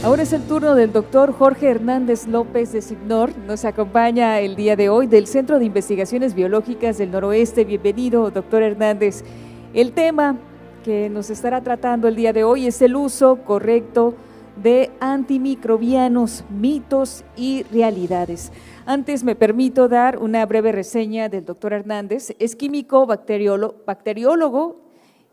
Ahora es el turno del doctor Jorge Hernández López de CIBNOR. Nos acompaña el día de hoy del Centro de Investigaciones Biológicas del Noroeste. Bienvenido, doctor Hernández. El tema que nos estará tratando el día de hoy es el uso correcto de antimicrobianos, mitos y realidades. Antes me permito dar una breve reseña del doctor Hernández. Es químico, bacteriólogo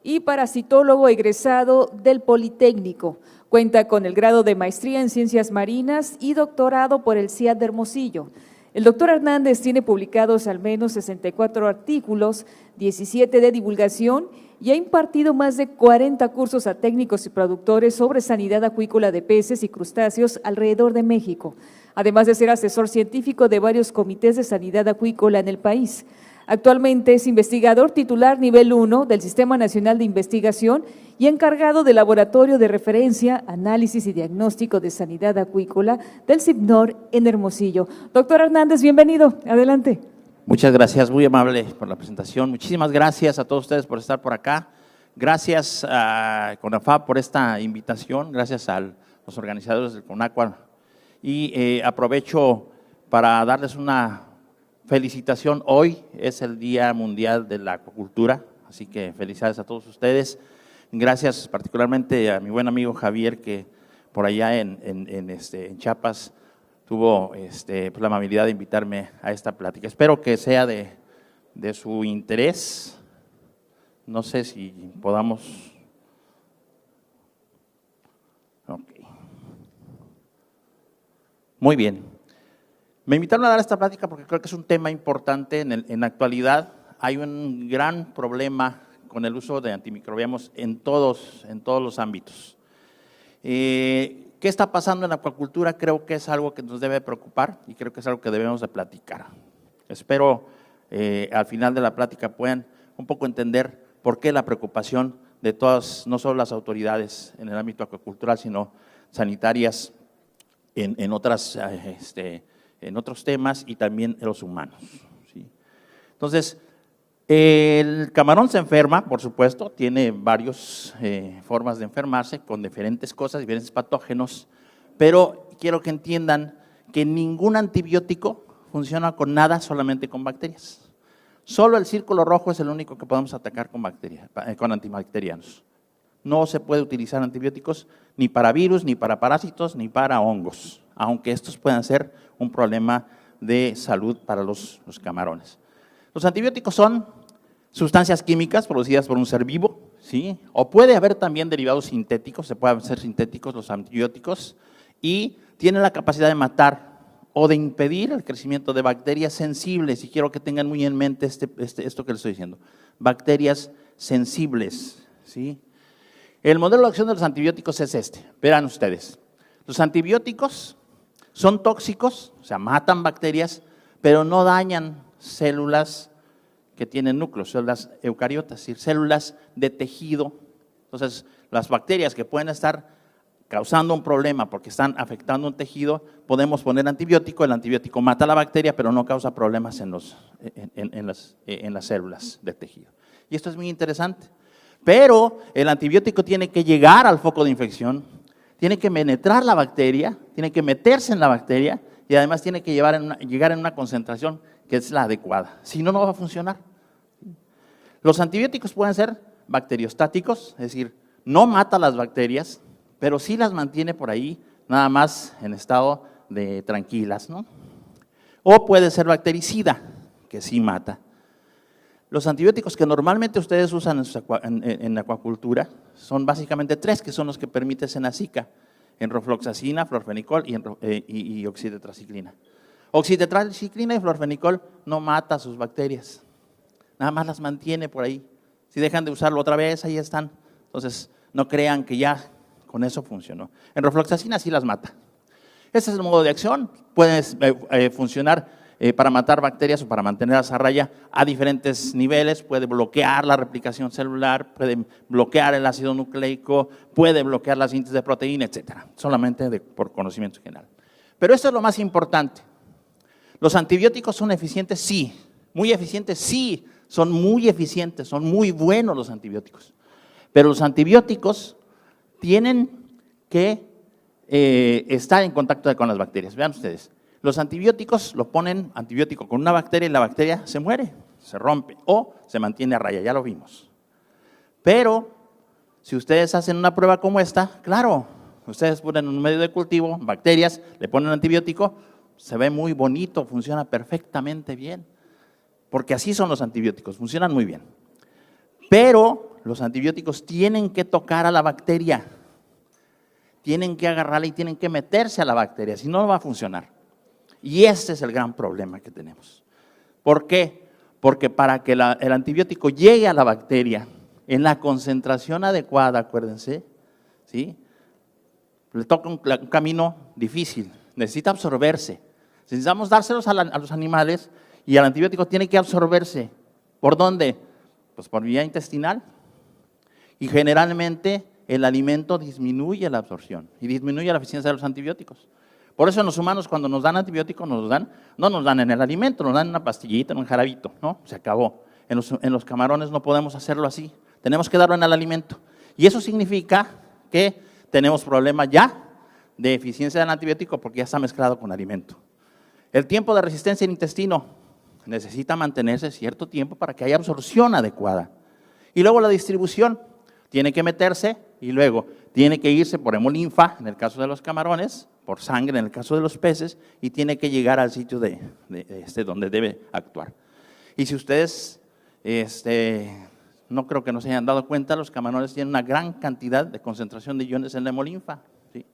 y parasitólogo egresado del Politécnico. Cuenta con el grado de maestría en Ciencias Marinas y doctorado por el CIAT de Hermosillo. El doctor Hernández tiene publicados al menos 64 artículos, 17 de divulgación y ha impartido más de 40 cursos a técnicos y productores sobre sanidad acuícola de peces y crustáceos alrededor de México, además de ser asesor científico de varios comités de sanidad acuícola en el país. Actualmente es investigador titular nivel 1 del Sistema Nacional de Investigación y encargado del Laboratorio de Referencia, Análisis y Diagnóstico de Sanidad Acuícola del CIBNOR en Hermosillo. Doctor Hernández, bienvenido. Adelante. Muchas gracias, muy amable por la presentación. Muchísimas gracias a todos ustedes por estar por acá. Gracias a CONAFAP por esta invitación, gracias a los organizadores del CONACUA. Y aprovecho para darles una felicitación. Hoy es el Día Mundial de la Acuacultura, así que felicidades a todos ustedes. Gracias particularmente a mi buen amigo Javier, que por allá en Chiapas tuvo pues, la amabilidad de invitarme a esta plática. Espero que sea de su interés. No sé si podamos… Ok. Muy bien. Me invitaron a dar esta plática porque creo que es un tema importante. En la actualidad hay un gran problema con el uso de antimicrobianos en todos los ámbitos. ¿Qué está pasando en la acuacultura? Creo que es algo que nos debe preocupar y creo que es algo que debemos de platicar. Espero al final de la plática puedan un poco entender por qué la preocupación de todas, no solo las autoridades en el ámbito acuacultural, sino sanitarias en otros temas y también en los humanos. ¿Sí? Entonces, el camarón se enferma, por supuesto, tiene varias formas de enfermarse con diferentes cosas, diferentes patógenos, pero quiero que entiendan que ningún antibiótico funciona con nada, solamente con bacterias. Solo el círculo rojo es el único que podemos atacar con antibacterianos. No se puede utilizar antibióticos ni para virus, ni para parásitos, ni para hongos, aunque estos puedan ser un problema de salud para los camarones. Los antibióticos son sustancias químicas producidas por un ser vivo, ¿sí? O puede haber también derivados sintéticos, se pueden hacer sintéticos los antibióticos, y tienen la capacidad de matar o de impedir el crecimiento de bacterias sensibles, y quiero que tengan muy en mente esto que les estoy diciendo, bacterias sensibles, ¿sí? El modelo de acción de los antibióticos es este. Verán ustedes, los antibióticos son tóxicos, o sea, matan bacterias, pero no dañan células que tienen núcleos, células eucariotas, es decir, células de tejido. Entonces, las bacterias que pueden estar causando un problema porque están afectando un tejido, podemos poner antibiótico, el antibiótico mata la bacteria, pero no causa problemas en las células de tejido. Y esto es muy interesante. Pero el antibiótico tiene que llegar al foco de infección, tiene que penetrar la bacteria, tiene que meterse en la bacteria y además tiene que llegar en una concentración que es la adecuada. Si no, no va a funcionar. Los antibióticos pueden ser bacteriostáticos, es decir, no mata las bacterias, pero sí las mantiene por ahí, nada más en estado de tranquilas, ¿no? O puede ser bactericida, que sí mata. Los antibióticos que normalmente ustedes usan en acuacultura son básicamente 3, que son los que permite Senacica: enrofloxacina, florfenicol y oxitetraciclina. Oxitetraciclina y florfenicol no mata sus bacterias, nada más las mantiene por ahí. Si dejan de usarlo otra vez, ahí están. Entonces, no crean que ya con eso funcionó. Enrofloxacina sí las mata. Ese es el modo de acción. Puede funcionar para matar bacterias o para mantenerlas a raya a diferentes niveles. Puede bloquear la replicación celular, puede bloquear el ácido nucleico, puede bloquear la síntesis de proteína, etcétera. Solamente por conocimiento general. Pero esto es lo más importante. ¿Los antibióticos son eficientes? Sí. ¿Muy eficientes? Sí. Son muy eficientes, son muy buenos los antibióticos. Pero los antibióticos tienen que está en contacto con las bacterias. Vean ustedes, los antibióticos lo ponen antibiótico con una bacteria y la bacteria se muere, se rompe o se mantiene a raya, ya lo vimos. Pero si ustedes hacen una prueba como esta, claro, ustedes ponen un medio de cultivo, bacterias, le ponen antibiótico, se ve muy bonito, funciona perfectamente bien, porque así son los antibióticos, funcionan muy bien. Pero los antibióticos tienen que tocar a la bacteria, tienen que agarrarla y tienen que meterse a la bacteria, si no, no va a funcionar. Y ese es el gran problema que tenemos. ¿Por qué? Porque para que el antibiótico llegue a la bacteria en la concentración adecuada, acuérdense, ¿sí?, le toca un camino difícil, necesita absorberse. Necesitamos dárselos a los animales y el antibiótico tiene que absorberse. ¿Por dónde? Pues por vía intestinal. Y generalmente el alimento disminuye la absorción y disminuye la eficiencia de los antibióticos. Por eso en los humanos cuando nos dan antibióticos no nos dan en el alimento, nos dan en una pastillita, en un jarabito, ¿no? Se acabó. En los camarones no podemos hacerlo así, tenemos que darlo en el alimento. Y eso significa que tenemos problemas ya de eficiencia del antibiótico porque ya está mezclado con alimento. El tiempo de resistencia en intestino necesita mantenerse cierto tiempo para que haya absorción adecuada. Y luego la distribución tiene que meterse y luego tiene que irse por hemolinfa, en el caso de los camarones, por sangre en el caso de los peces, y tiene que llegar al sitio donde debe actuar. Y si ustedes no creo que no se hayan dado cuenta, los camarones tienen una gran cantidad de concentración de iones en la hemolinfa, ¿sí?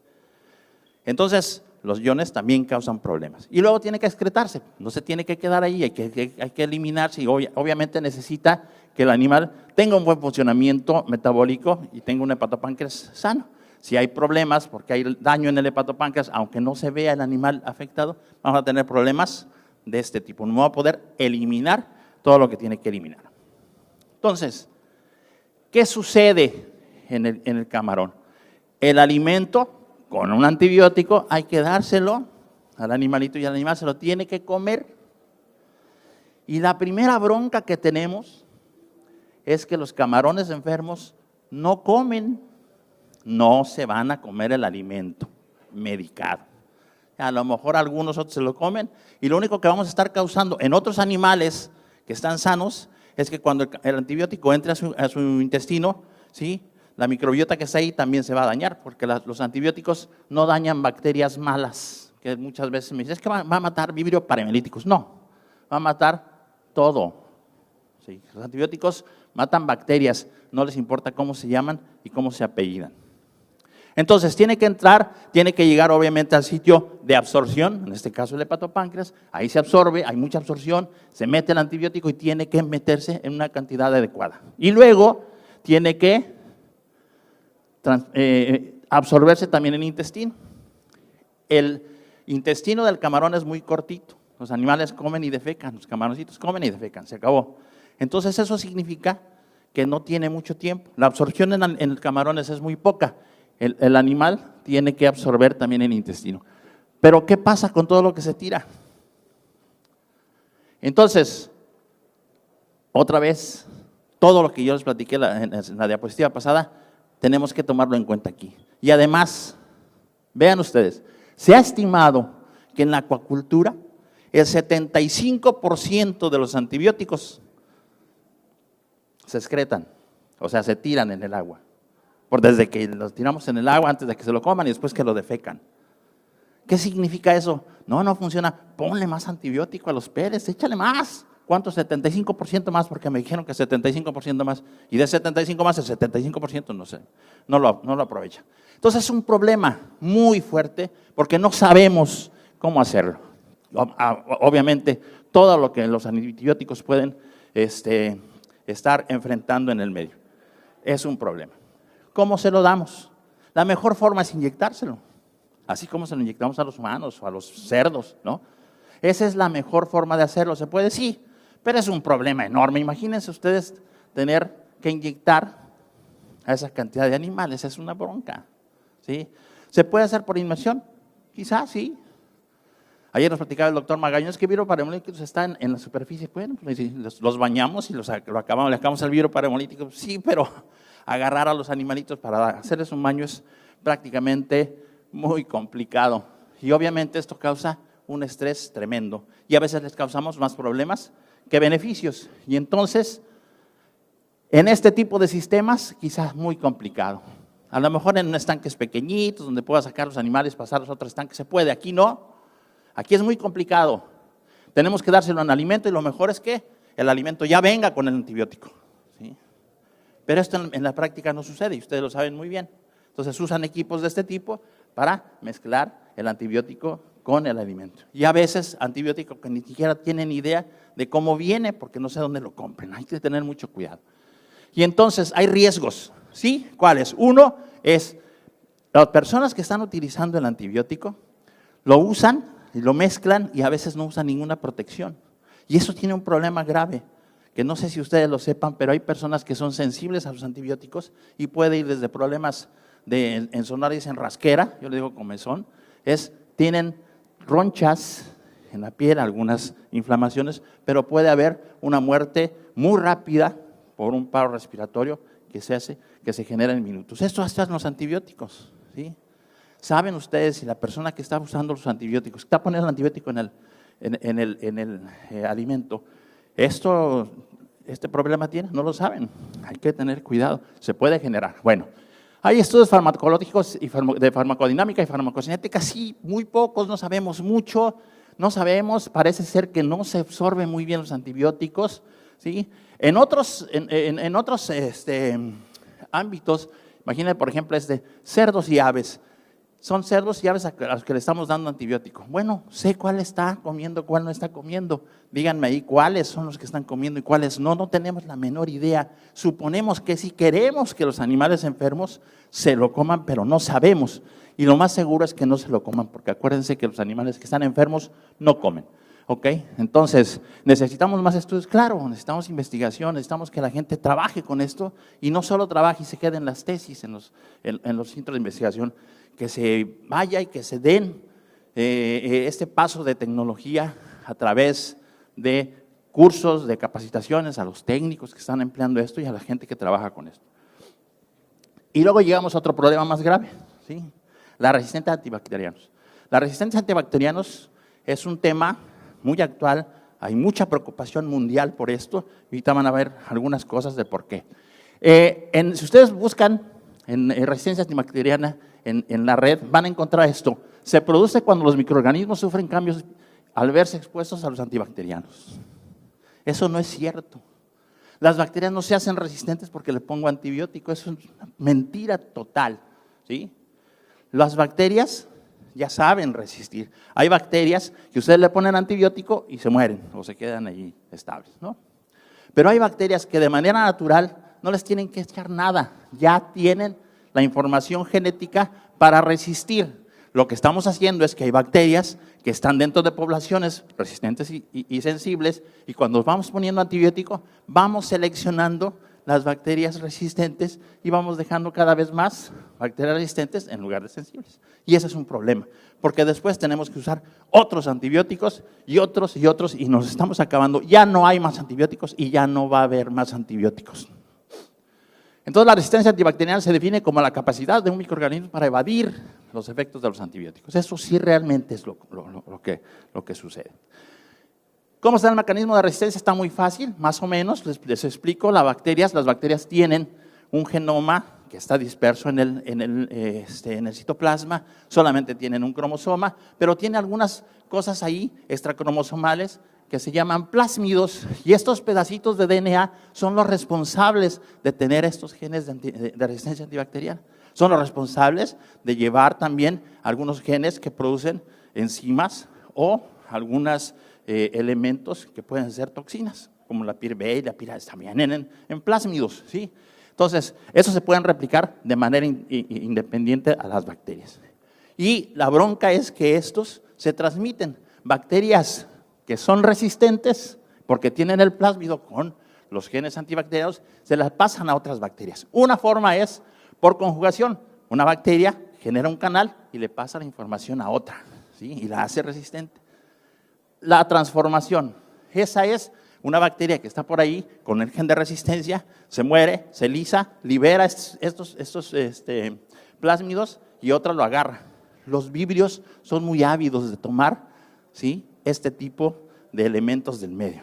Entonces, los iones también causan problemas. Y luego tiene que excretarse, no se tiene que quedar ahí, hay que eliminarse y obviamente necesita que el animal tenga un buen funcionamiento metabólico y tenga un hepatopáncreas sano. Si hay problemas, porque hay daño en el hepatopáncreas, aunque no se vea el animal afectado, vamos a tener problemas de este tipo. No vamos a poder eliminar todo lo que tiene que eliminar. Entonces, ¿qué sucede en el camarón? El alimento con un antibiótico hay que dárselo al animalito y el animal se lo tiene que comer. Y la primera bronca que tenemos es que los camarones enfermos no comen, no se van a comer el alimento medicado. A lo mejor algunos otros se lo comen y lo único que vamos a estar causando en otros animales que están sanos es que cuando el antibiótico entre a su intestino, ¿sí?, la microbiota que está ahí también se va a dañar, porque los antibióticos no dañan bacterias malas, que muchas veces me dicen, es que va a matar Vibrio parahemolíticos. No, va a matar todo. ¿Sí? Los antibióticos matan bacterias, no les importa cómo se llaman y cómo se apellidan. Entonces, tiene que entrar, tiene que llegar obviamente al sitio de absorción, en este caso el hepatopáncreas, ahí se absorbe, hay mucha absorción, se mete el antibiótico y tiene que meterse en una cantidad adecuada. Y luego tiene que absorberse también en el intestino. El intestino del camarón es muy cortito, los animales comen y defecan, los camaroncitos comen y defecan, se acabó. Entonces eso significa que no tiene mucho tiempo, la absorción en el camarones es muy poca. El animal tiene que absorber también el intestino. Pero ¿qué pasa con todo lo que se tira? Entonces, otra vez, todo lo que yo les platiqué en la diapositiva pasada, tenemos que tomarlo en cuenta aquí. Y además, vean ustedes, se ha estimado que en la acuacultura el 75% de los antibióticos se excretan, o sea, se tiran en el agua. Desde que los tiramos en el agua, antes de que se lo coman y después que lo defecan. ¿Qué significa eso? No funciona. Ponle más antibiótico a los peces, échale más. ¿Cuánto? 75% más, porque me dijeron que 75% más. Y de 75 más, el 75% no sé, no lo aprovecha. Entonces es un problema muy fuerte porque no sabemos cómo hacerlo. Obviamente, todo lo que los antibióticos pueden estar enfrentando en el medio es un problema. ¿Cómo se lo damos? La mejor forma es inyectárselo, así como se lo inyectamos a los humanos o a los cerdos, ¿no? Esa es la mejor forma de hacerlo. ¿Se puede? Sí, pero es un problema enorme. Imagínense ustedes tener que inyectar a esa cantidad de animales, es una bronca, ¿sí? ¿Se puede hacer por inmersión? Quizás sí. Ayer nos platicaba el doctor Magaño, es que Vibrio parahemolíticos están en la superficie. Bueno, los bañamos y le acabamos el Vibrio parahemolítico. Sí, pero agarrar a los animalitos para hacerles un baño es prácticamente muy complicado. Y obviamente esto causa un estrés tremendo. Y a veces les causamos más problemas que beneficios. Y entonces, en este tipo de sistemas, quizás muy complicado. A lo mejor en estanques pequeñitos, donde pueda sacar los animales, pasarlos a otro estanque, se puede. Aquí no. Aquí es muy complicado. Tenemos que dárselo en alimento y lo mejor es que el alimento ya venga con el antibiótico, ¿sí? Pero esto en la práctica no sucede y ustedes lo saben muy bien. Entonces usan equipos de este tipo para mezclar el antibiótico con el alimento. Y a veces antibiótico que ni siquiera tienen idea de cómo viene porque no sé dónde lo compren. Hay que tener mucho cuidado. Y entonces hay riesgos, ¿sí? ¿Cuáles? Uno es las personas que están utilizando el antibiótico lo usan y lo mezclan y a veces no usan ninguna protección. Y eso tiene un problema grave, que no sé si ustedes lo sepan, pero hay personas que son sensibles a los antibióticos y puede ir desde problemas en Sonora dicen rasquera, yo le digo comezón, tienen ronchas en la piel, algunas inflamaciones, pero puede haber una muerte muy rápida por un paro respiratorio que se genera en minutos. Esto hasta los antibióticos, ¿sí? ¿Saben ustedes si la persona que está usando los antibióticos, que está poniendo el antibiótico en el alimento, este problema tiene? No lo saben. Hay que tener cuidado. Se puede generar. Bueno, hay estudios farmacológicos y de farmacodinámica y farmacocinética, sí, muy pocos, no sabemos mucho, no sabemos, parece ser que no se absorben muy bien los antibióticos, ¿sí? En otros ámbitos, imagínense por ejemplo cerdos y aves. Son cerdos y aves a los que le estamos dando antibiótico. Bueno, sé cuál está comiendo, cuál no está comiendo. Díganme ahí cuáles son los que están comiendo y cuáles no. No tenemos la menor idea. Suponemos que si queremos que los animales enfermos se lo coman, pero no sabemos. Y lo más seguro es que no se lo coman, porque acuérdense que los animales que están enfermos no comen. ¿Ok? Entonces, ¿necesitamos más estudios? Claro, necesitamos investigación, necesitamos que la gente trabaje con esto y no solo trabaje y se quede en las tesis, en los centros de investigación, que se vaya y que se den este paso de tecnología a través de cursos, de capacitaciones a los técnicos que están empleando esto y a la gente que trabaja con esto. Y luego llegamos a otro problema más grave, ¿sí? La resistencia a antibacterianos. La resistencia a antibacterianos es un tema muy actual, hay mucha preocupación mundial por esto, ahorita van a ver algunas cosas de por qué. Si ustedes buscan en resistencia antibacteriana en la red, van a encontrar esto. Se produce cuando los microorganismos sufren cambios al verse expuestos a los antibacterianos. Eso no es cierto. Las bacterias no se hacen resistentes porque le pongo antibiótico, eso es mentira total, ¿sí? Las bacterias ya saben resistir. Hay bacterias que ustedes le ponen antibiótico y se mueren o se quedan allí estables, ¿no? Pero hay bacterias que de manera natural no les tienen que echar nada, ya tienen la información genética para resistir. Lo que estamos haciendo es que hay bacterias que están dentro de poblaciones resistentes y sensibles y cuando vamos poniendo antibiótico vamos seleccionando las bacterias resistentes y vamos dejando cada vez más bacterias resistentes en lugar de sensibles. Y ese es un problema, porque después tenemos que usar otros antibióticos y otros y nos estamos acabando. Ya no hay más antibióticos y ya no va a haber más antibióticos. Entonces la resistencia antibacteriana se define como la capacidad de un microorganismo para evadir los efectos de los antibióticos. Eso sí realmente es lo que sucede. ¿Cómo está el mecanismo de resistencia? Está muy fácil, más o menos, les explico. Las bacterias tienen un genoma que está disperso en el citoplasma, solamente tienen un cromosoma, pero tiene algunas cosas ahí extracromosomales que se llaman plásmidos, y estos pedacitos de DNA son los responsables de tener estos genes de resistencia antibacteriana. Son los responsables de llevar también algunos genes que producen enzimas o algunos elementos que pueden ser toxinas, como la PIRB y la pirasa, también en plásmidos, ¿sí? Entonces, esos se pueden replicar de manera independiente a las bacterias. Y la bronca es que estos se transmiten. Bacterias que son resistentes, porque tienen el plásmido con los genes antibacterianos, se las pasan a otras bacterias. Una forma es por conjugación. Una bacteria genera un canal y le pasa la información a otra, ¿sí? Y la hace resistente. La transformación, esa es una bacteria que está por ahí con el gen de resistencia, se muere, se lisa, libera estos plásmidos y otra lo agarra, Los vibrios son muy ávidos de tomar, ¿sí?, este tipo de elementos del medio.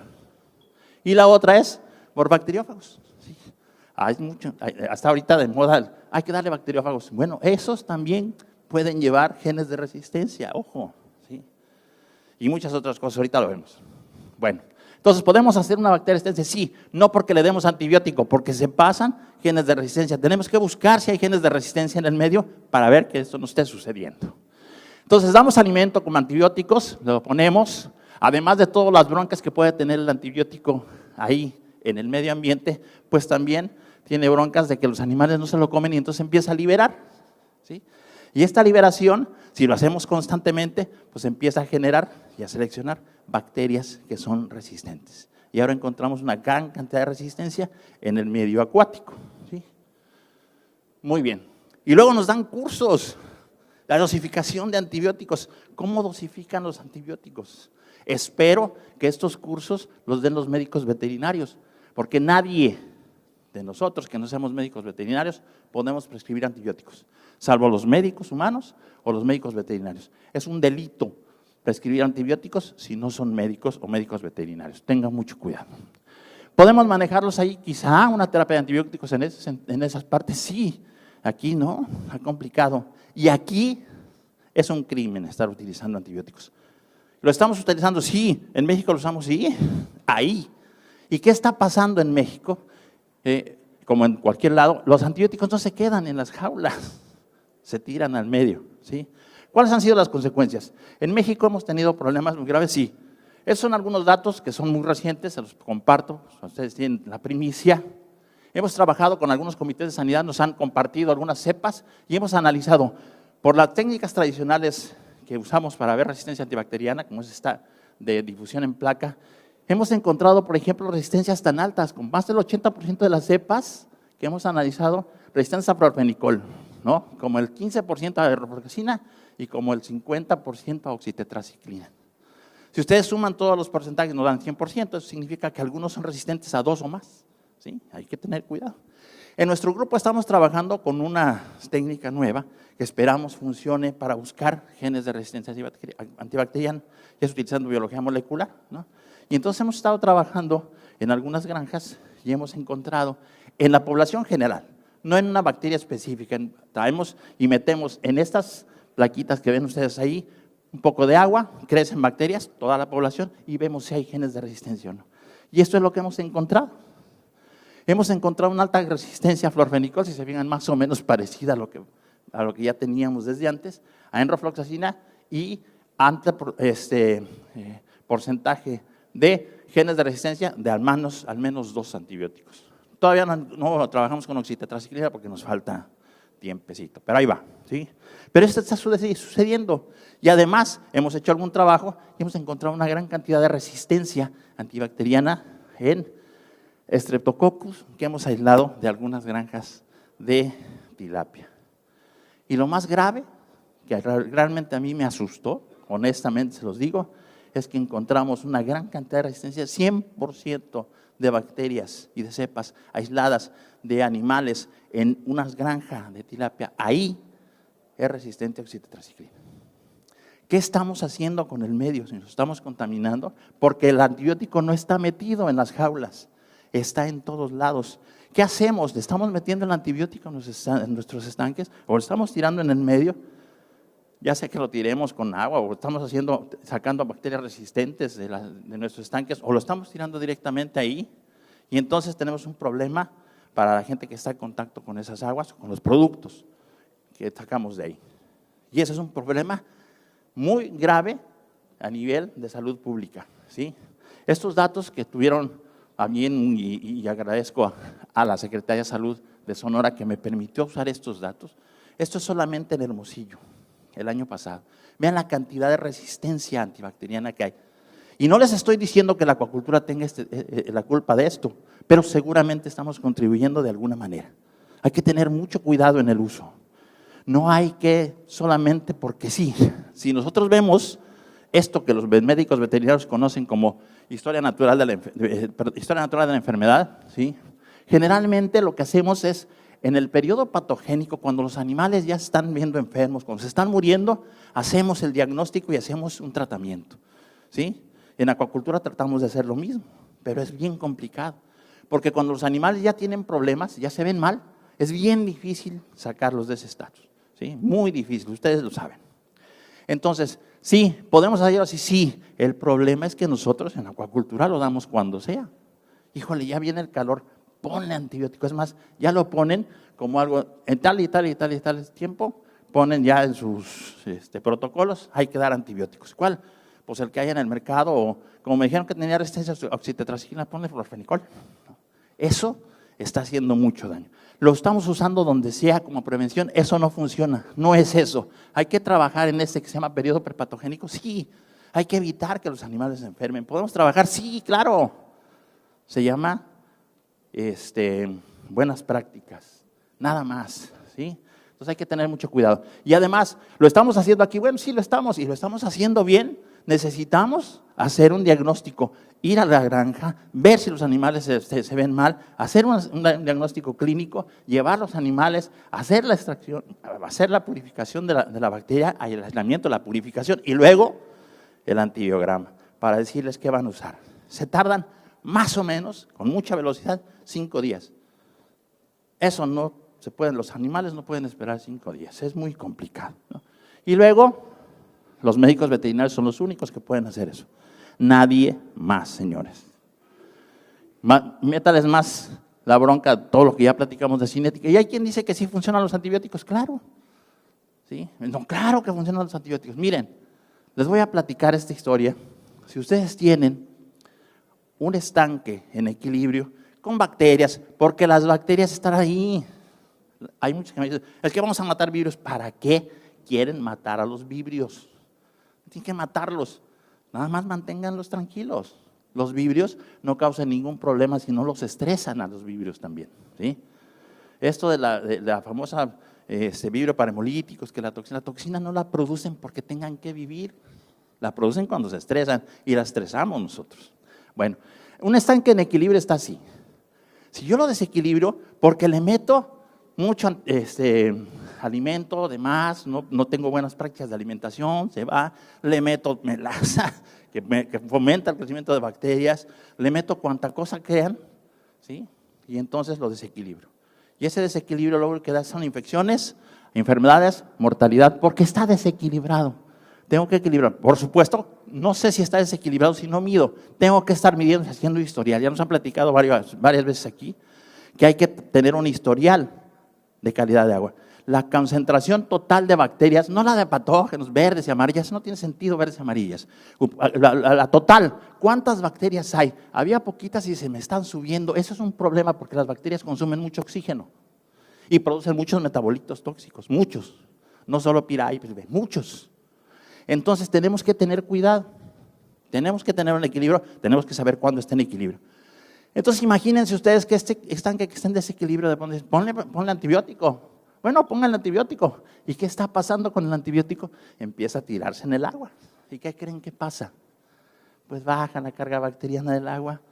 Y la otra es por bacteriófagos. ¿Sí? Hay mucho, hasta ahorita de moda, hay que darle bacteriófagos. Bueno, esos también pueden llevar genes de resistencia, ojo, ¿sí? Y muchas otras cosas, ahorita lo vemos. Bueno, entonces, ¿podemos hacer una bacteria resistente? Sí, no porque le demos antibiótico, porque se pasan genes de resistencia. Tenemos que buscar si hay genes de resistencia en el medio para ver que esto no esté sucediendo. Entonces, damos alimento con antibióticos, lo ponemos, además de todas las broncas que puede tener el antibiótico ahí en el medio ambiente, pues también tiene broncas de que los animales no se lo comen y entonces empieza a liberar, ¿sí? Y esta liberación, si lo hacemos constantemente, pues empieza a generar y a seleccionar bacterias que son resistentes. Y ahora encontramos una gran cantidad de resistencia en el medio acuático, ¿sí? Muy bien. Y luego nos dan cursos. La dosificación de antibióticos. ¿Cómo dosifican los antibióticos? Espero que estos cursos los den los médicos veterinarios, porque nadie de nosotros que no seamos médicos veterinarios podemos prescribir antibióticos, salvo los médicos humanos o los médicos veterinarios. Es un delito prescribir antibióticos si no son médicos o médicos veterinarios. Tengan mucho cuidado. ¿Podemos manejarlos ahí? Quizá una terapia de antibióticos en esas partes, sí. Aquí no, está complicado. Y aquí es un crimen estar utilizando antibióticos. ¿Lo estamos utilizando? Sí. ¿En México lo usamos? Sí. Ahí. ¿Y qué está pasando en México? Como en cualquier lado, los antibióticos no se quedan en las jaulas, se tiran al medio, ¿sí? ¿Cuáles han sido las consecuencias? En México hemos tenido problemas muy graves, sí. Esos son algunos datos que son muy recientes, se los comparto, ustedes tienen la primicia. Hemos trabajado con algunos comités de sanidad, nos han compartido algunas cepas y hemos analizado por las técnicas tradicionales que usamos para ver resistencia antibacteriana, como es esta de difusión en placa. Hemos encontrado, por ejemplo, resistencias tan altas, con más del 80% de las cepas que hemos analizado, resistencia a propenicol, ¿no? Como el 15% a rofloxacina y como el 50% a oxitetraciclina. Si ustedes suman todos los porcentajes, nos dan 100%, eso significa que algunos son resistentes a 2 o más, ¿sí? Hay que tener cuidado. En nuestro grupo estamos trabajando con una técnica nueva que esperamos funcione para buscar genes de resistencia antibacteriana, y es utilizando biología molecular, ¿no? Y entonces hemos estado trabajando en algunas granjas y hemos encontrado en la población general, no en una bacteria específica, traemos y metemos en estas plaquitas que ven ustedes ahí un poco de agua, crecen bacterias, toda la población, y vemos si hay genes de resistencia o no. Y esto es lo que hemos encontrado. Hemos encontrado una alta resistencia a florfenicol, si se fijan, más o menos parecida a lo que ya teníamos desde antes, a enrofloxacina y alto porcentaje de genes de resistencia de al menos 2 antibióticos. Todavía no trabajamos con oxitetraciclina porque nos falta tiempecito, pero ahí va, ¿sí? Pero esto está sucediendo y además hemos hecho algún trabajo y hemos encontrado una gran cantidad de resistencia antibacteriana en Streptococcus que hemos aislado de algunas granjas de tilapia. Y lo más grave, que realmente a mí me asustó, honestamente se los digo, es que encontramos una gran cantidad de resistencia, 100% de bacterias y de cepas aisladas de animales en unas granjas de tilapia. Ahí es resistente a oxitetraciclina. ¿Qué estamos haciendo con el medio si nos estamos contaminando? Porque el antibiótico no está metido en las jaulas, está en todos lados. ¿Qué hacemos? ¿Le estamos metiendo el antibiótico en nuestros estanques o lo estamos tirando en el medio? Ya sea que lo tiremos con agua o estamos sacando bacterias resistentes de nuestros estanques o lo estamos tirando directamente ahí y entonces tenemos un problema para la gente que está en contacto con esas aguas, con los productos que sacamos de ahí. Y ese es un problema muy grave a nivel de salud pública, ¿sí? Estos datos que tuvieron también, y agradezco a la Secretaría de Salud de Sonora que me permitió usar estos datos, esto es solamente en Hermosillo. El año pasado. Vean la cantidad de resistencia antibacteriana que hay. Y no les estoy diciendo que la acuacultura tenga la culpa de esto, pero seguramente estamos contribuyendo de alguna manera. Hay que tener mucho cuidado en el uso. No hay que solamente porque sí. Si nosotros vemos esto que los médicos veterinarios conocen como historia natural de la enfermedad, ¿sí? Generalmente lo que hacemos es en el periodo patogénico, cuando los animales ya están viendo enfermos, cuando se están muriendo, hacemos el diagnóstico y hacemos un tratamiento, ¿sí? En acuacultura tratamos de hacer lo mismo, pero es bien complicado, porque cuando los animales ya tienen problemas, ya se ven mal, es bien difícil sacarlos de ese estatus, ¿sí? Muy difícil, ustedes lo saben. Entonces, sí, podemos hacerlo así, sí. El problema es que nosotros en acuacultura lo damos cuando sea. Híjole, ya viene el calor, ponle antibiótico. Es más, ya lo ponen como algo, en tal y tal y tal y tal tiempo, ponen ya en sus protocolos, hay que dar antibióticos. ¿Cuál? Pues el que hay en el mercado, o como me dijeron que tenía resistencia a oxitetraciclina, ponle florfenicol. Eso está haciendo mucho daño. Lo estamos usando donde sea como prevención, eso no funciona, no es eso. Hay que trabajar en este que se llama periodo prepatogénico, sí. Hay que evitar que los animales se enfermen. ¿Podemos trabajar? Sí, claro. Se llama buenas prácticas, nada más, ¿sí? Entonces hay que tener mucho cuidado. Y además, ¿lo estamos haciendo aquí? Bueno, sí lo estamos, y lo estamos haciendo bien. Necesitamos hacer un diagnóstico, ir a la granja, ver si los animales se ven mal, hacer un diagnóstico clínico, llevar los animales, hacer la extracción, hacer la purificación de la bacteria, el aislamiento, la purificación y luego el antibiograma para decirles qué van a usar. Se tardan más o menos, con mucha velocidad, 5 días. Eso no se puede, los animales no pueden esperar 5 días, es muy complicado, ¿no? Y luego, los médicos veterinarios son los únicos que pueden hacer eso. Nadie más, señores. Métales más la bronca, todo lo que ya platicamos de cinética. Y hay quien dice que sí funcionan los antibióticos, claro. ¿Sí? No, claro que funcionan los antibióticos. Miren, les voy a platicar esta historia. Si ustedes tienen un estanque en equilibrio con bacterias, porque las bacterias están ahí. Hay muchos que me dicen, es que vamos a matar vibrios. ¿Para qué quieren matar a los vibrios? Tienen que matarlos. Nada más manténganlos tranquilos. Los vibrios no causan ningún problema si no los estresan a los vibrios también, ¿sí? Esto de la famosa vibrio para hemolíticos, que la toxina no la producen porque tengan que vivir. La producen cuando se estresan y la estresamos nosotros. Bueno, un estanque en equilibrio está así. Si yo lo desequilibro porque le meto mucho alimento de más, no tengo buenas prácticas de alimentación, se va, le meto melaza, que fomenta el crecimiento de bacterias, le meto cuanta cosa crean, ¿sí? Y entonces lo desequilibro. Y ese desequilibrio luego lo que da son infecciones, enfermedades, mortalidad, porque está desequilibrado. Tengo que equilibrar. Por supuesto, no sé si está desequilibrado si no mido. Tengo que estar midiendo, haciendo historial. Ya nos han platicado varias veces aquí que hay que tener un historial de calidad de agua. La concentración total de bacterias, no la de patógenos verdes y amarillas, no tiene sentido verdes y amarillas. La total, ¿cuántas bacterias hay? Había poquitas y se me están subiendo. Eso es un problema porque las bacterias consumen mucho oxígeno y producen muchos metabolitos tóxicos, muchos. No solo piraí, muchos. Entonces tenemos que tener cuidado, tenemos que tener un equilibrio, tenemos que saber cuándo está en equilibrio. Entonces imagínense ustedes que este estanque que está en desequilibrio, ponle antibiótico. Bueno, pongan el antibiótico. ¿Y qué está pasando con el antibiótico? Empieza a tirarse en el agua. ¿Y qué creen que pasa? Pues baja la carga bacteriana del agua,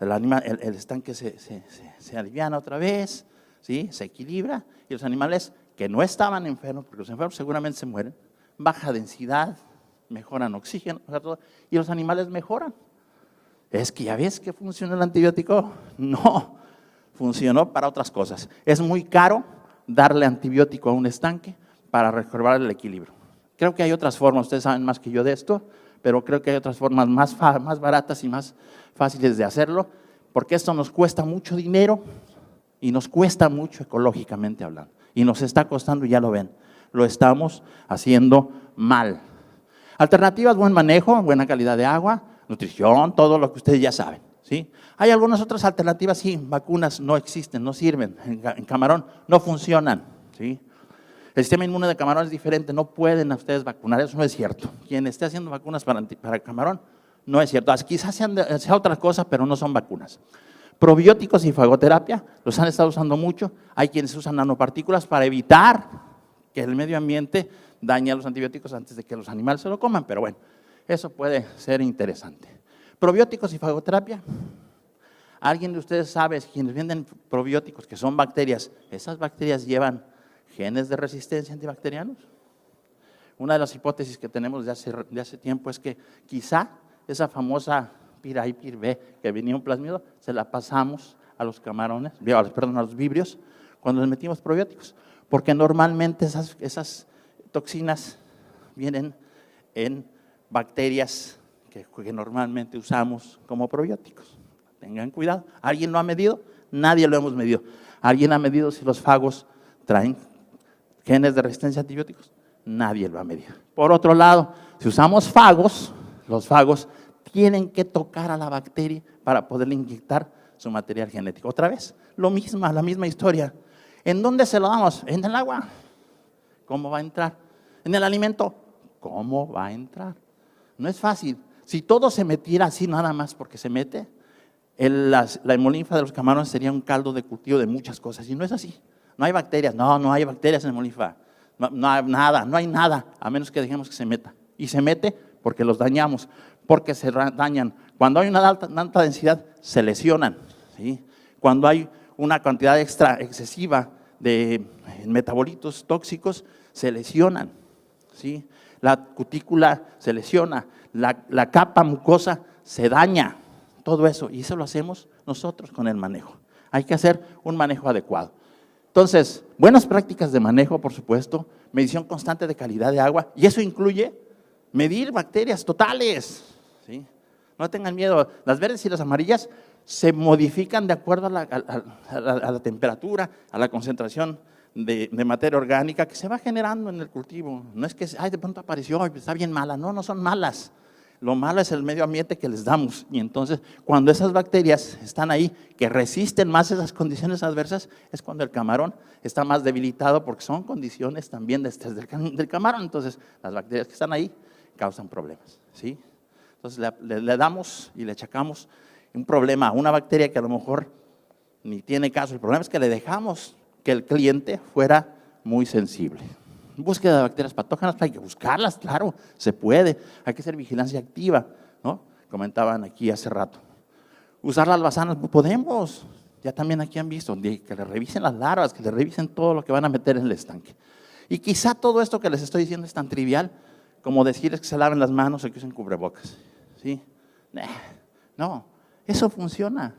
el estanque se aliviana otra vez, ¿sí? Se equilibra y los animales que no estaban enfermos, porque los enfermos seguramente se mueren, baja densidad, mejoran oxígeno, y los animales mejoran. Es que ya ves que funciona el antibiótico. No, funcionó para otras cosas. Es muy caro darle antibiótico a un estanque para recobrar el equilibrio. Creo que hay otras formas, ustedes saben más que yo de esto, pero creo que hay otras formas más baratas y más fáciles de hacerlo, porque esto nos cuesta mucho dinero y nos cuesta mucho ecológicamente hablando. Y nos está costando, ya lo ven, lo estamos haciendo mal. Alternativas, buen manejo, buena calidad de agua, nutrición, todo lo que ustedes ya saben, ¿sí? Hay algunas otras alternativas, sí, vacunas no existen, no sirven, en camarón no funcionan, ¿sí? El sistema inmune de camarón es diferente, no pueden a ustedes vacunar, eso no es cierto. Quien esté haciendo vacunas para camarón, no es cierto. Quizás sea otra cosa, pero no son vacunas. Probióticos y fagoterapia, los han estado usando mucho. Hay quienes usan nanopartículas para evitar que el medio ambiente dañe a los antibióticos antes de que los animales se lo coman, pero bueno, eso puede ser interesante. Probióticos y fagoterapia. ¿Alguien de ustedes sabe, quienes venden probióticos, que son bacterias, esas bacterias llevan genes de resistencia antibacterianos? Una de las hipótesis que tenemos de hace tiempo es que quizá esa famosa pir A y pir B que venía un plasmido, se la pasamos a los camarones, perdón, a los vibrios, cuando les metimos probióticos, porque normalmente esas toxinas vienen en bacterias que normalmente usamos como probióticos. Tengan cuidado. ¿Alguien lo ha medido? Nadie lo hemos medido. ¿Alguien ha medido si los fagos traen genes de resistencia a antibióticos? Nadie lo ha medido. Por otro lado, si usamos fagos, los fagos tienen que tocar a la bacteria para poderle inyectar su material genético. Otra vez, la misma historia. ¿En dónde se lo damos? En el agua. ¿Cómo va a entrar? En el alimento. ¿Cómo va a entrar? No es fácil. Si todo se metiera así nada más porque se mete, la hemolinfa de los camarones sería un caldo de cultivo de muchas cosas. Y no es así. No hay bacterias. No hay bacterias en hemolinfa. No hay nada, a menos que dejemos que se meta. Y se mete porque los dañamos, porque se dañan. Cuando hay una alta densidad, se lesionan, ¿sí? Cuando hay una cantidad excesiva de metabolitos tóxicos, se lesionan, ¿sí? La cutícula se lesiona, la capa mucosa se daña, todo eso. Y eso lo hacemos nosotros con el manejo. Hay que hacer un manejo adecuado. Entonces, buenas prácticas de manejo, por supuesto, medición constante de calidad de agua, y eso incluye medir bacterias totales, ¿sí? No tengan miedo, las verdes y las amarillas se modifican de acuerdo a la temperatura, a la concentración de materia orgánica que se va generando en el cultivo. No es que de pronto apareció, está bien mala, no son malas. Lo malo es el medio ambiente que les damos, y entonces cuando esas bacterias están ahí, que resisten más esas condiciones adversas, es cuando el camarón está más debilitado, porque son condiciones también de estrés del camarón. Entonces las bacterias que están ahí causan problemas, ¿sí? Entonces le damos y le achacamos un problema a una bacteria que a lo mejor ni tiene caso. El problema es que le dejamos que el cliente fuera muy sensible. Búsqueda de bacterias patógenas, hay que buscarlas, claro, se puede, hay que hacer vigilancia activa, ¿no? Comentaban aquí hace rato. Usar las albazanas, podemos, ya también aquí han visto, que le revisen las larvas, que le revisen todo lo que van a meter en el estanque. Y quizá todo esto que les estoy diciendo es tan trivial como decirles que se laven las manos o que usen cubrebocas, ¿sí? No, eso funciona.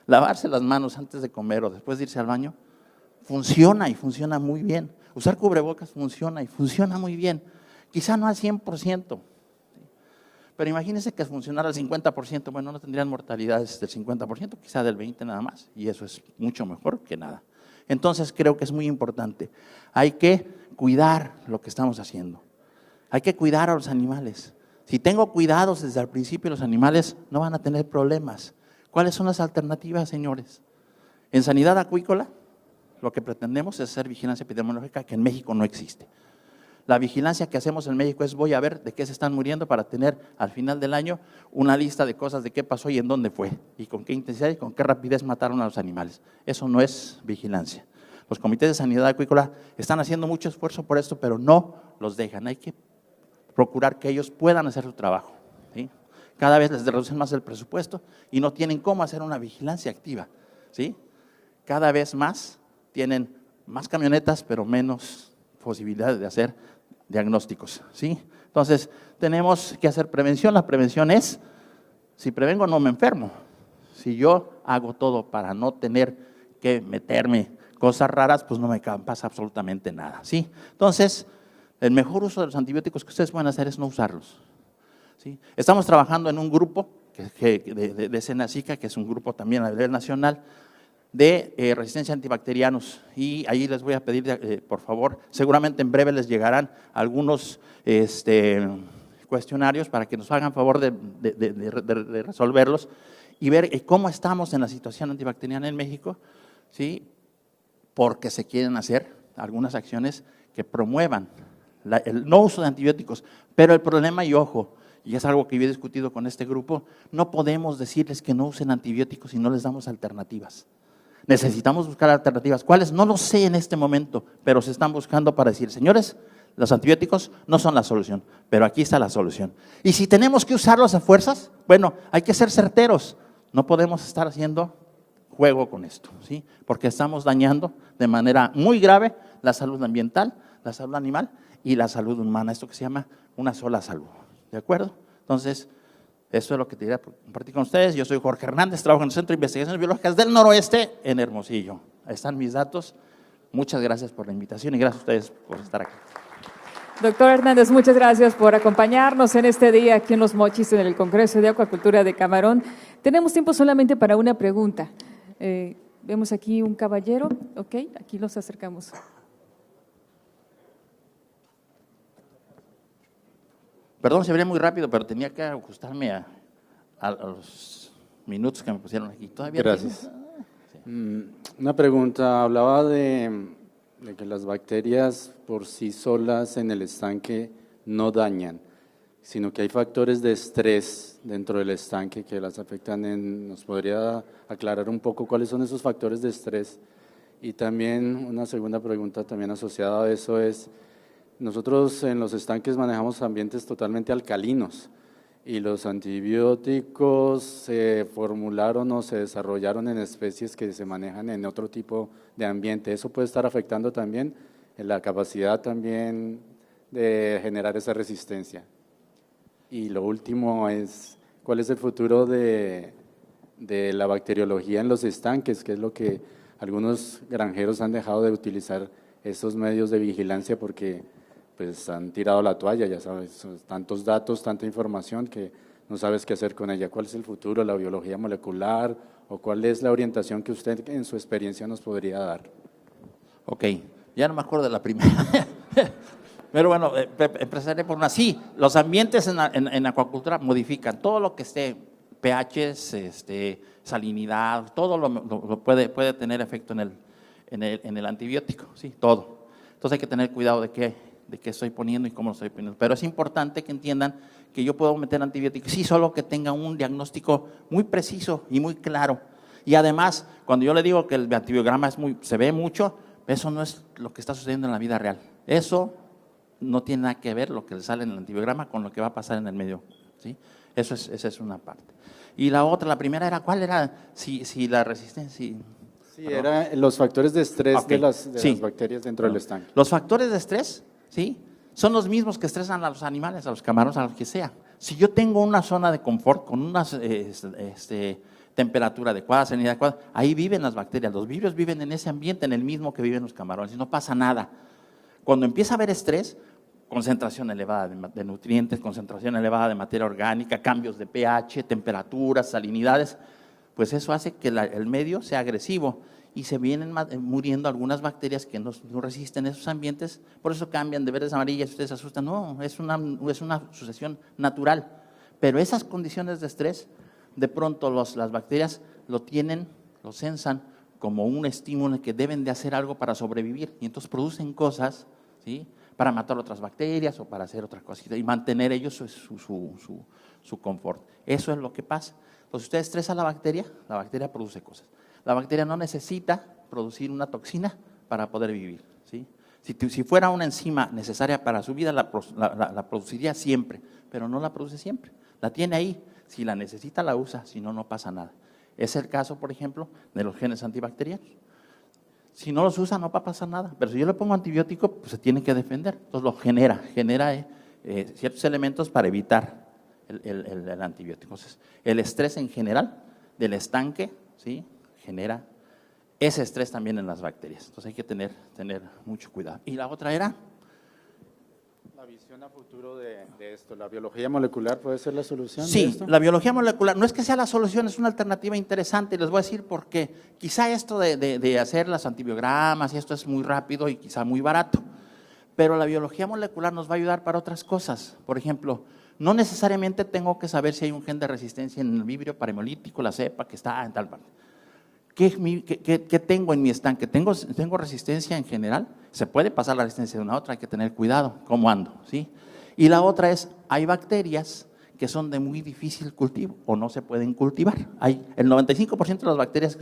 Lavarse las manos antes de comer o después de irse al baño, funciona y funciona muy bien. Usar cubrebocas funciona y funciona muy bien. Quizá no al 100%, pero imagínense que funcionara al 50%, bueno, no tendrían mortalidades del 50%, quizá del 20% nada más, y eso es mucho mejor que nada. Entonces creo que es muy importante. Hay que cuidar lo que estamos haciendo. Hay que cuidar a los animales. Si tengo cuidados desde el principio, los animales no van a tener problemas. ¿Cuáles son las alternativas, señores? En sanidad acuícola, lo que pretendemos es hacer vigilancia epidemiológica, que en México no existe. La vigilancia que hacemos en México es voy a ver de qué se están muriendo para tener al final del año una lista de cosas de qué pasó y en dónde fue, y con qué intensidad y con qué rapidez mataron a los animales. Eso no es vigilancia. Los comités de sanidad acuícola están haciendo mucho esfuerzo por esto, pero no los dejan. Hay que procurar que ellos puedan hacer su trabajo, ¿sí? Cada vez les reducen más el presupuesto y no tienen cómo hacer una vigilancia activa, ¿sí? Cada vez más tienen más camionetas, pero menos posibilidades de hacer diagnósticos, ¿sí? Entonces, tenemos que hacer prevención. La prevención es, si prevengo no me enfermo. Si yo hago todo para no tener que meterme cosas raras, pues no me pasa absolutamente nada, ¿sí? Entonces, el mejor uso de los antibióticos que ustedes pueden hacer es no usarlos, ¿sí? Estamos trabajando en un grupo de Senacica, que es un grupo también a nivel nacional, de resistencia a antibacterianos, y ahí les voy a pedir, por favor, seguramente en breve les llegarán algunos cuestionarios para que nos hagan favor de resolverlos y ver cómo estamos en la situación antibacteriana en México, ¿sí? Porque se quieren hacer algunas acciones que promuevan el no uso de antibióticos, pero el problema, y ojo, y es algo que yo he discutido con este grupo, no podemos decirles que no usen antibióticos si no les damos alternativas. Necesitamos buscar alternativas. ¿Cuáles? No lo sé en este momento, pero se están buscando para decir, señores, los antibióticos no son la solución, pero aquí está la solución. Y si tenemos que usarlos a fuerzas, bueno, hay que ser certeros. No podemos estar haciendo juego con esto, ¿sí? Porque estamos dañando de manera muy grave la salud ambiental, la salud animal y la salud humana, esto que se llama una sola salud, ¿de acuerdo? Entonces, eso es lo que te quería compartir con ustedes. Yo soy Jorge Hernández, trabajo en el Centro de Investigaciones Biológicas del Noroeste en Hermosillo. Ahí están mis datos. Muchas gracias por la invitación y gracias a ustedes por estar aquí. Doctor Hernández, muchas gracias por acompañarnos en este día aquí en Los Mochis, en el Congreso de Acuacultura de Camarón. Tenemos tiempo solamente para una pregunta. Vemos aquí un caballero, ok, aquí los acercamos. Perdón, se vería muy rápido, pero tenía que ajustarme a los minutos que me pusieron aquí. ¿Todavía gracias. Una pregunta, hablaba de que las bacterias por sí solas en el estanque no dañan, sino que hay factores de estrés dentro del estanque que las afectan. ¿Nos podría aclarar un poco cuáles son esos factores de estrés? Y también una segunda pregunta también asociada a eso es, nosotros en los estanques manejamos ambientes totalmente alcalinos y los antibióticos se formularon o se desarrollaron en especies que se manejan en otro tipo de ambiente. ¿Eso puede estar afectando también en la capacidad también de generar esa resistencia? Y lo último es, ¿cuál es el futuro de la bacteriología en los estanques? Que es lo que algunos granjeros han dejado de utilizar esos medios de vigilancia porque pues han tirado la toalla, ya sabes, tantos datos, tanta información que no sabes qué hacer con ella. ¿Cuál es el futuro, la biología molecular o cuál es la orientación que usted en su experiencia nos podría dar? Ok, ya no me acuerdo de la primera, pero bueno, empezaré por una. Sí, los ambientes en acuacultura modifican todo lo que esté, pHs, salinidad, todo lo puede tener efecto en el antibiótico, sí, todo. Entonces hay que tener cuidado de qué estoy poniendo y cómo lo estoy poniendo. Pero es importante que entiendan que yo puedo meter antibióticos, sí, solo que tenga un diagnóstico muy preciso y muy claro. Y además, cuando yo le digo que el antibiograma se ve mucho, eso no es lo que está sucediendo en la vida real. Eso no tiene nada que ver lo que le sale en el antibiograma con lo que va a pasar en el medio, ¿sí? Esa es una parte. Y la otra, la primera era, ¿cuál era? Si la resistencia… Sí, era los factores de estrés Okay. de las bacterias dentro del estanque. Los factores de estrés, ¿sí?, son los mismos que estresan a los animales, a los camarones, a lo que sea. Si yo tengo una zona de confort con una temperatura adecuada, salinidad adecuada, ahí viven las bacterias. Los virus viven en ese ambiente, en el mismo que viven los camarones, y no pasa nada. Cuando empieza a haber estrés, concentración elevada de nutrientes, concentración elevada de materia orgánica, cambios de pH, temperaturas, salinidades, pues eso hace que el medio sea agresivo y se vienen muriendo algunas bacterias que no resisten esos ambientes, por eso cambian de verdes a amarillas, ustedes se asustan. No, es una sucesión natural, pero esas condiciones de estrés, de pronto las bacterias lo sensan como un estímulo que deben de hacer algo para sobrevivir, y entonces producen cosas, ¿sí?, para matar otras bacterias o para hacer otra cosita y mantener ellos su confort. Eso es lo que pasa. Entonces, usted estresa a la bacteria produce cosas. La bacteria no necesita producir una toxina para poder vivir, ¿sí? Si fuera una enzima necesaria para su vida, la produciría siempre, pero no la produce siempre. La tiene ahí, si la necesita la usa, si no, no pasa nada. Es el caso, por ejemplo, de los genes antibacterianos. Si no los usa, no va a pasar nada, pero si yo le pongo antibiótico, pues se tiene que defender. Entonces lo genera ciertos elementos para evitar el antibiótico. Entonces, el estrés en general del estanque, ¿sí?, genera ese estrés también en las bacterias. Entonces hay que tener mucho cuidado. Y la otra era… La visión a futuro de esto, ¿la biología molecular puede ser la solución? Sí, de esto? la biología molecular no es que sea la solución, es una alternativa interesante, y les voy a decir por qué. Quizá esto de hacer las antibiogramas y esto es muy rápido y quizá muy barato, pero la biología molecular nos va a ayudar para otras cosas. Por ejemplo, no necesariamente tengo que saber si hay un gen de resistencia en el vibrio parahemolítico, la cepa que está en tal parte. ¿Qué tengo en mi estanque? ¿Tengo resistencia en general? Se puede pasar la resistencia de una a otra, hay que tener cuidado, cómo ando, ¿sí? Y la otra es, hay bacterias que son de muy difícil cultivo o no se pueden cultivar. El 95% de las bacterias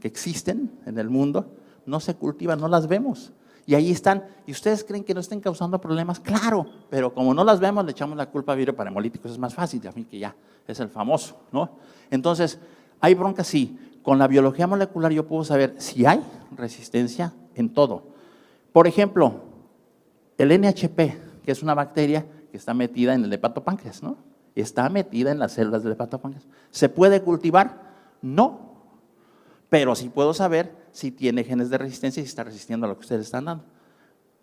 que existen en el mundo no se cultivan, no las vemos. Y ahí están, y ustedes creen que no estén causando problemas, claro, pero como no las vemos, le echamos la culpa a vibrio parahemolítico, es más fácil, a mí que ya es el famoso, ¿no? Entonces, hay broncas, sí. Con la biología molecular yo puedo saber si hay resistencia en todo. Por ejemplo, el NHP, que es una bacteria que está metida en el hepatopáncreas, ¿no? Está metida en las células del hepatopáncreas. ¿Se puede cultivar? No. Pero sí puedo saber si tiene genes de resistencia y si está resistiendo a lo que ustedes están dando.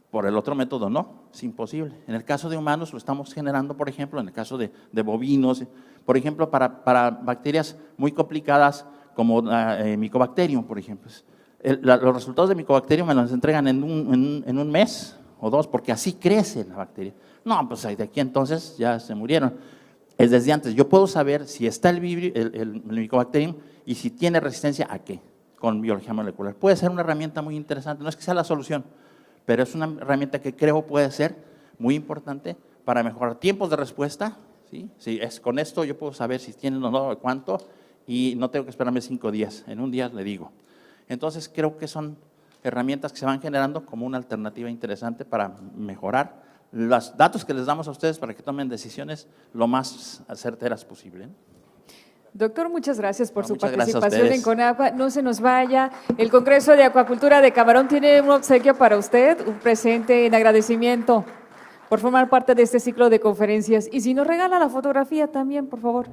Por el otro método no, es imposible. En el caso de humanos lo estamos generando, por ejemplo, en el caso de bovinos, por ejemplo, para bacterias muy complicadas como Mycobacterium, por ejemplo. Los resultados de Mycobacterium me los entregan en un mes o dos, porque así crece la bacteria. No, pues de aquí entonces ya se murieron. Es desde antes. Yo puedo saber si está el Mycobacterium y si tiene resistencia a qué, con biología molecular. Puede ser una herramienta muy interesante, no es que sea la solución, pero es una herramienta que creo puede ser muy importante para mejorar tiempos de respuesta. ¿Sí? Si es con esto yo puedo saber si tienen o no, cuánto, y no tengo que esperarme 5 días, en un día le digo. Entonces creo que son herramientas que se van generando como una alternativa interesante para mejorar los datos que les damos a ustedes para que tomen decisiones lo más certeras posible. Doctor, muchas gracias por su Muchas gracias a participación ustedes. en Conagua. No se nos vaya. El Congreso de Acuacultura de Camarón tiene un obsequio para usted, un presente en agradecimiento por formar parte de este ciclo de conferencias. Y si nos regala la fotografía también, por favor.